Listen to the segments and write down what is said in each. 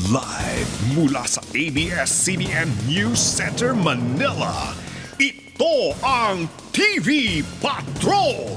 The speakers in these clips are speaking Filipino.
Live mula sa ABS-CBN News Center, Manila, ito ang TV Patrol!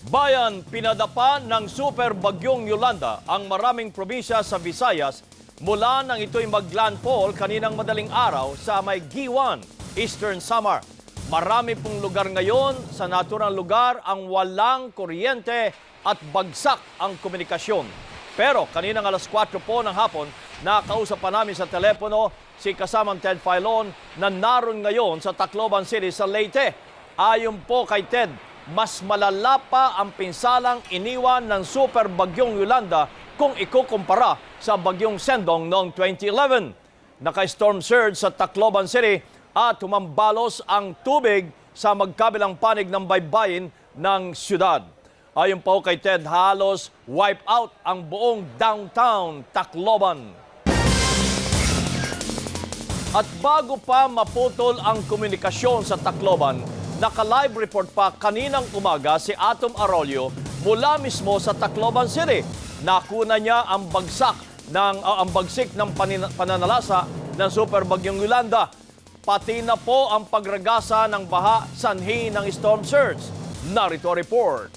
Bayan, pinadapa ng super bagyong Yolanda ang maraming probinsya sa Visayas mula nang ito'y maglandfall kaninang madaling araw sa may Giwan, Eastern Samar. Marami pong lugar ngayon sa naturang lugar ang walang kuryente at bagsak ang komunikasyon. Pero kaninang alas 4 po ng hapon, nakausap pa namin sa telepono si kasamang Ted Filon na naroon ngayon sa Tacloban City sa Leyte. Ayon po kay Ted, mas malala pa ang pinsalang iniwan ng super bagyong Yolanda kung ikukumpara sa bagyong Sendong noong 2011. Naka-storm surge sa Tacloban City at humambalos ang tubig sa magkabilang panig ng baybayin ng siyudad. Ayon po kay Ted, halos wipe out ang buong downtown Tacloban. At bago pa maputol ang komunikasyon sa Tacloban, naka-live report pa kaninang umaga si Atom Arroyo mula mismo sa Tacloban City. Nakuna niya ang bagsik ng pananalasa ng super bagyong Yolanda. Pati na po ang pagragasa ng baha sanhi ng storm surge. Narito ang report.